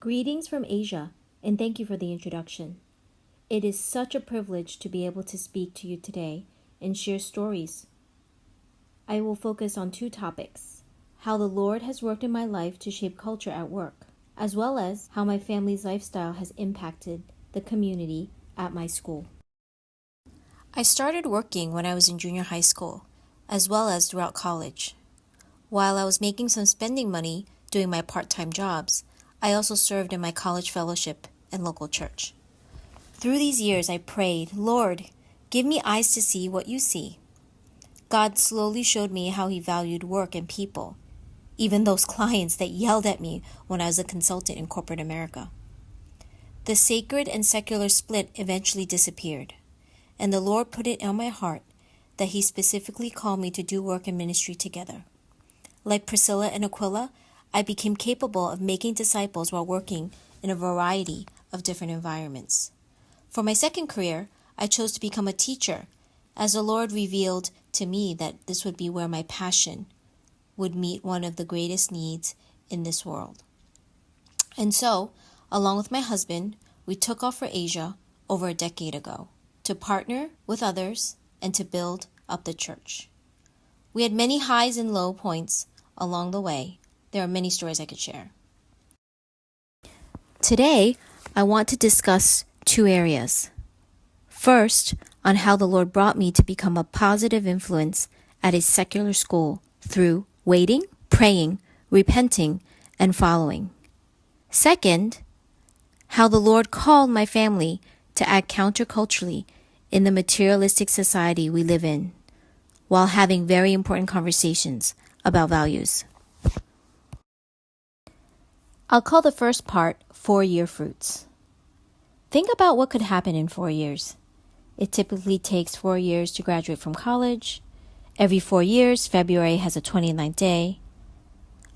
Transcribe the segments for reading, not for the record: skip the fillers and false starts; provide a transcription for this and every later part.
Greetings from Asia, and thank you for the introduction. It is such a privilege to be able to speak to you today and share stories. I will focus on two topics: how the Lord has worked in my life to shape culture at work, as well as how my family's lifestyle has impacted the community at my school. I started working when I was in junior high school, as well as throughout college. While I was making some spending money doing my part-time jobs, I also served in my college fellowship and local church. Through these years, I prayed, "Lord, give me eyes to see what you see." God slowly showed me how He valued work and people, even those clients that yelled at me when I was a consultant in corporate America. The sacred and secular split eventually disappeared, and the Lord put it on my heart that He specifically called me to do work and ministry together. Like Priscilla and Aquila, I became capable of making disciples while working in a variety of different environments. For my second career, I chose to become a teacher, as the Lord revealed to me that this would be where my passion would meet one of the greatest needs in this world. And so, along with my husband, we took off for Asia over a decade ago to partner with others and to build up the church. We had many highs and low points along the way. There are many stories I could share. Today, I want to discuss two areas. First, on how the Lord brought me to become a positive influence at a secular school through waiting, praying, repenting, and following. Second, how the Lord called my family to act counterculturally in the materialistic society we live in, while having very important conversations about values. I'll call the first part 4-year fruits. Think about what could happen in 4 years. It typically takes 4 years to graduate from college. Every 4 years, February has a 29th day.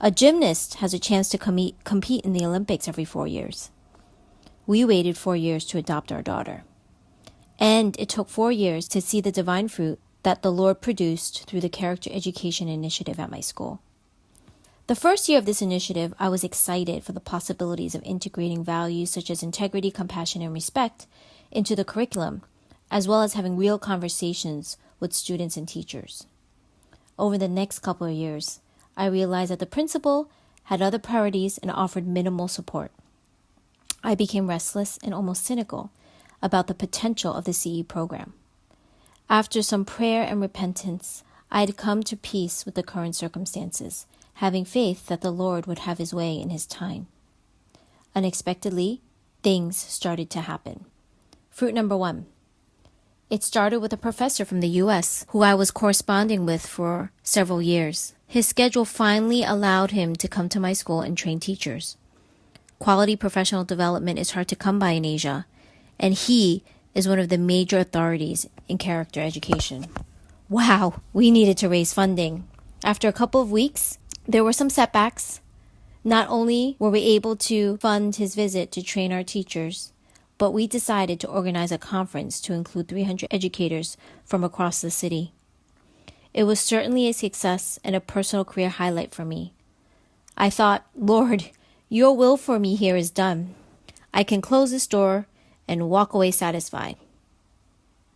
A gymnast has a chance to compete in the Olympics every 4 years. We waited 4 years to adopt our daughter. And it took 4 years to see the divine fruit that the Lord produced through the Character Education Initiative at my school. The first year of this initiative, I was excited for the possibilities of integrating values such as integrity, compassion, and respect into the curriculum, as well as having real conversations with students and teachers. Over the next couple of years, I realized that the principal had other priorities and offered minimal support. I became restless and almost cynical about the potential of the CE program. After some prayer and repentance, I had come to peace with the current circumstances, having faith that the Lord would have His way in His time. Unexpectedly, things started to happen. Fruit number 1. It started with a professor from the U.S. who I was corresponding with for several years. His schedule finally allowed him to come to my school and train teachers. Quality professional development is hard to come by in Asia, and he is one of the major authorities in character education. Wow, we needed to raise funding. After a couple of weeks, there were some setbacks. Not only were we able to fund his visit to train our teachers, but we decided to organize a conference to include 300 educators from across the city. It was certainly a success and a personal career highlight for me. I thought, "Lord, your will for me here is done. I can close this door and walk away satisfied."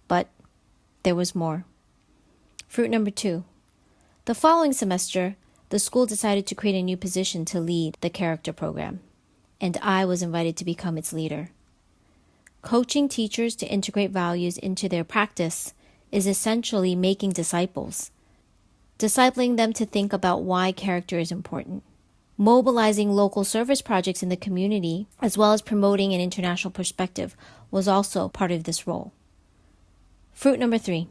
But there was more. Fruit number 2. The following semester, the school decided to create a new position to lead the character program, and I was invited to become its leader. Coaching teachers to integrate values into their practice is essentially making disciples, discipling them to think about why character is important. Mobilizing local service projects in the community, as well as promoting an international perspective, was also part of this role. Fruit number 3.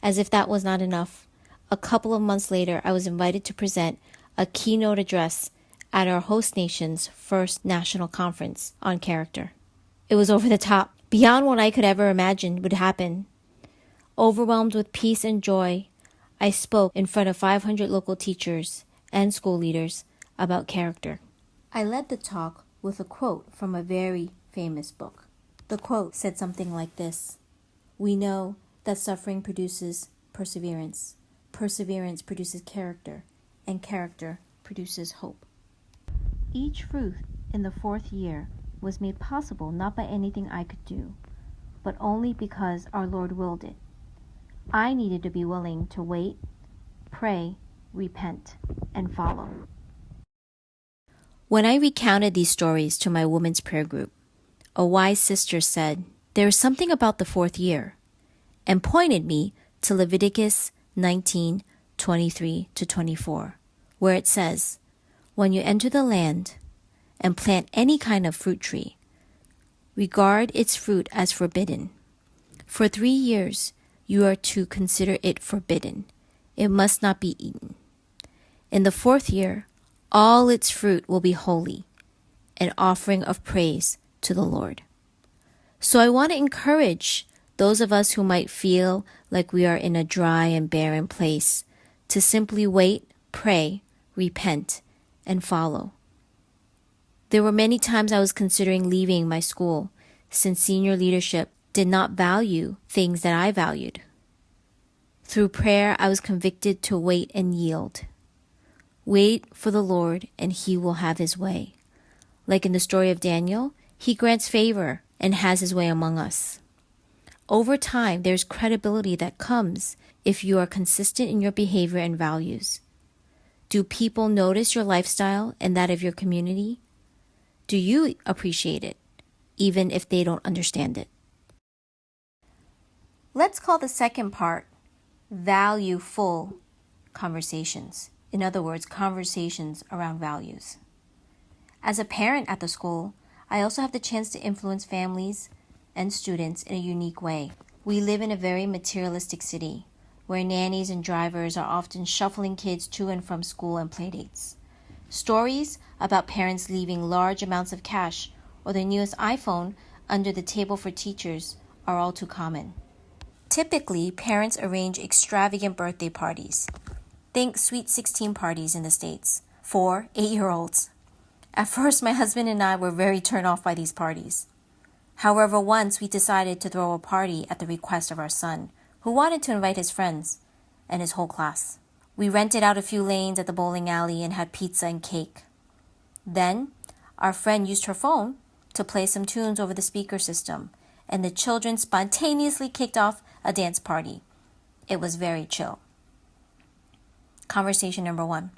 As if that was not enough, a couple of months later, I was invited to present a keynote address at our host nation's first national conference on character. It was over the top, beyond what I could ever imagine would happen. Overwhelmed with peace and joy, I spoke in front of 500 local teachers and school leaders about character. I led the talk with a quote from a very famous book. The quote said something like this: "We know that suffering produces perseverance. Perseverance produces character, and character produces hope." Each fruit in the 4th year was made possible not by anything I could do, but only because our Lord willed it. I needed to be willing to wait, pray, repent, and follow. When I recounted these stories to my women's prayer group, a wise sister said, "There is something about the 4th year," and pointed me to Leviticus 19:23-24, where it says, "When you enter the land and plant any kind of fruit tree, regard its fruit as forbidden. For 3 years you are to consider it forbidden. It must not be eaten. In the 4th year, all its fruit will be holy, an offering of praise to the Lord." So I want to encourage those of us who might feel like we are in a dry and barren place to simply wait, pray, repent, and follow. There were many times I was considering leaving my school since senior leadership did not value things that I valued. Through prayer, I was convicted to wait and yield. Wait for the Lord and He will have His way. Like in the story of Daniel, He grants favor and has His way among us. Over time, there's credibility that comes if you are consistent in your behavior and values. Do people notice your lifestyle and that of your community? Do you appreciate it, even if they don't understand it? Let's call the second part valueful conversations. In other words, conversations around values. As a parent at the school, I also have the chance to influence families and students in a unique way. We live in a very materialistic city where nannies and drivers are often shuffling kids to and from school and playdates. Stories about parents leaving large amounts of cash or the newest iPhone under the table for teachers are all too common. Typically, parents arrange extravagant birthday parties. Think Sweet 16 parties in the States for 8-year-olds. At first, my husband and I were very turned off by these parties. However, once we decided to throw a party at the request of our son, who wanted to invite his friends and his whole class. We rented out a few lanes at the bowling alley and had pizza and cake. Then, our friend used her phone to play some tunes over the speaker system, and the children spontaneously kicked off a dance party. It was very chill. Conversation number 1.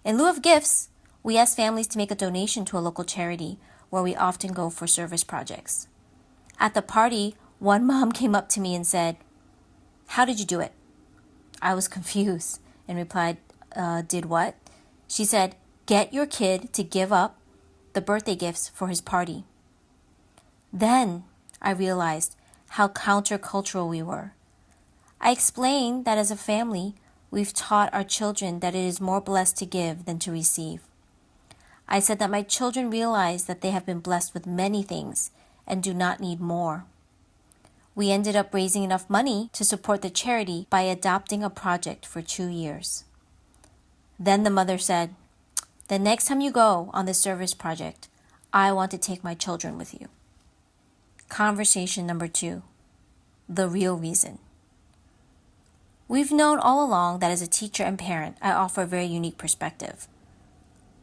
In lieu of gifts, we asked families to make a donation to a local charity where we often go for service projects. At the party, one mom came up to me and said, "How did you do it?" I was confused and replied, Did what? She said, "Get your kid to give up the birthday gifts for his party." Then I realized how countercultural we were. I explained that as a family, we've taught our children that it is more blessed to give than to receive. I said that my children realize that they have been blessed with many things and do not need more. We ended up raising enough money to support the charity by adopting a project for 2 years. Then the mother said, "The next time you go on this service project, I want to take my children with you." Conversation number 2. The real reason. We've known all along that as a teacher and parent, I offer a very unique perspective.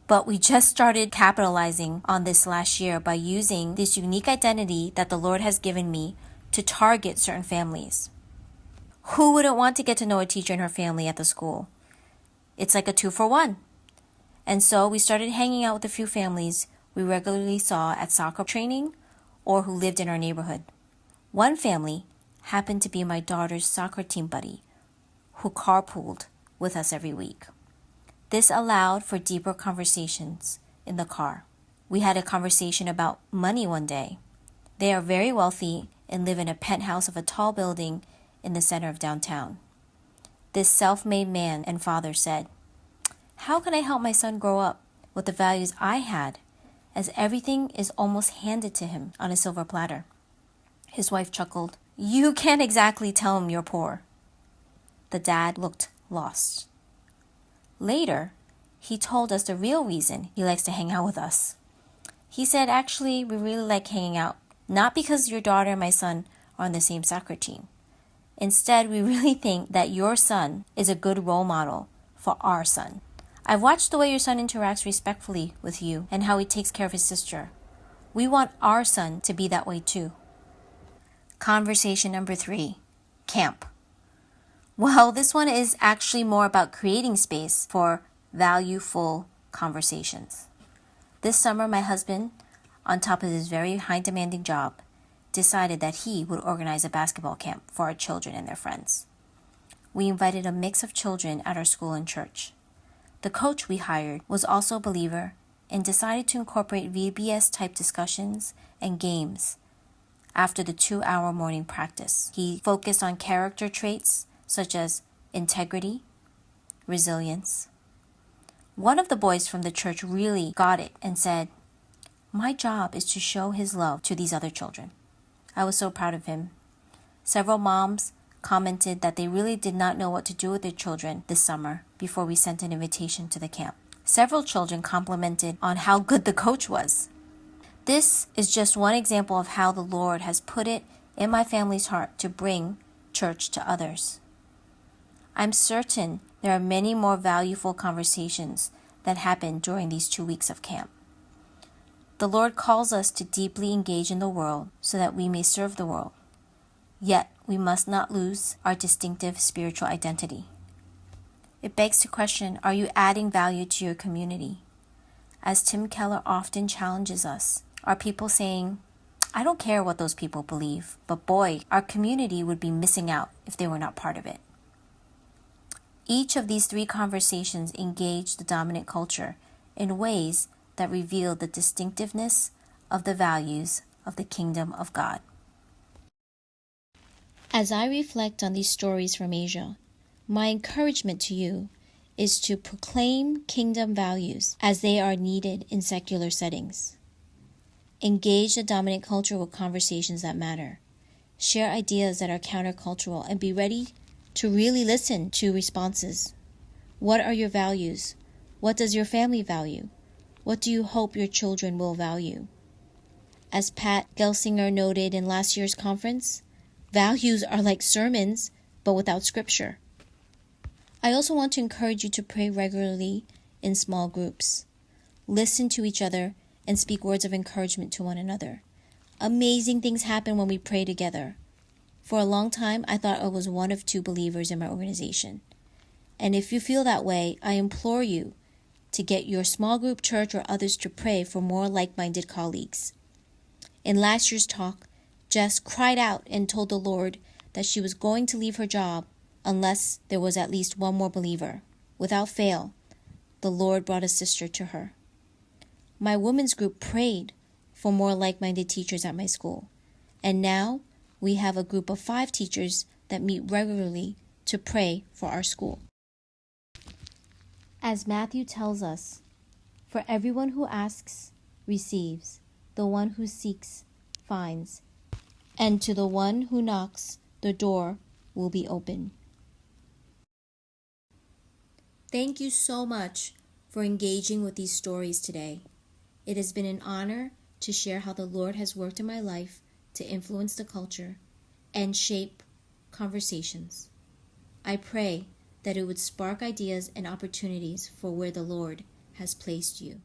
But we just started capitalizing on this last year by using this unique identity that the Lord has given me to target certain families. Who wouldn't want to get to know a teacher and her family at the school? It's like a 2-for-1. And so we started hanging out with a few families we regularly saw at soccer training or who lived in our neighborhood. One family happened to be my daughter's soccer team buddy, who carpooled with us every week. This allowed for deeper conversations in the car. We had a conversation about money one day. They are very wealthy and live in a penthouse of a tall building in the center of downtown. This self-made man and father said, "How can I help my son grow up with the values I had, as everything is almost handed to him on a silver platter?" His wife chuckled, "You can't exactly tell him you're poor." The dad looked lost. Later, he told us the real reason he likes to hang out with us. He said, "Actually, we really like hanging out, not because your daughter and my son are on the same soccer team. Instead, we really think that your son is a good role model for our son. I've watched the way your son interacts respectfully with you and how he takes care of his sister. We want our son to be that way too. Conversation number 3, camp. Well, this one is actually more about creating space for valueful conversations. This summer, my husband, on top of his very high demanding job, decided that he would organize a basketball camp for our children and their friends. We invited a mix of children at our school and church. The coach we hired was also a believer and decided to incorporate VBS-type discussions and games after the 2-hour morning practice. He focused on character traits such as integrity, resilience. One of the boys from the church really got it and said, "My job is to show his love to these other children." I was so proud of him. Several moms commented that they really did not know what to do with their children this summer before we sent an invitation to the camp. Several children complimented on how good the coach was. This is just one example of how the Lord has put it in my family's heart to bring church to others. I'm certain there are many more valuable conversations that happen during these 2 weeks of camp. The Lord calls us to deeply engage in the world so that we may serve the world. Yet, we must not lose our distinctive spiritual identity. It begs to question, are you adding value to your community? As Tim Keller often challenges us, are people saying, "I don't care what those people believe, but boy, our community would be missing out if they were not part of it." Each of these 3 conversations engage the dominant culture in ways that reveal the distinctiveness of the values of the kingdom of God. As I reflect on these stories from Asia, my encouragement to you is to proclaim kingdom values as they are needed in secular settings. Engage the dominant culture with conversations that matter. Share ideas that are countercultural and be ready to really listen to responses. What are your values? What does your family value? What do you hope your children will value? As Pat Gelsinger noted in last year's conference, values are like sermons, but without scripture. I also want to encourage you to pray regularly in small groups. Listen to each other and speak words of encouragement to one another. Amazing things happen when we pray together. For a long time, I thought I was one of 2 believers in my organization. And if you feel that way, I implore you to get your small group church or others to pray for more like-minded colleagues. In last year's talk, Jess cried out and told the Lord that she was going to leave her job unless there was at least one more believer. Without fail, the Lord brought a sister to her. My women's group prayed for more like-minded teachers at my school. And now we have a group of 5 teachers that meet regularly to pray for our school. As Matthew tells us, "For everyone who asks, receives. The one who seeks, finds. And to the one who knocks, the door will be open." Thank you so much for engaging with these stories today. It has been an honor to share how the Lord has worked in my life to influence the culture and shape conversations. I pray that it would spark ideas and opportunities for where the Lord has placed you.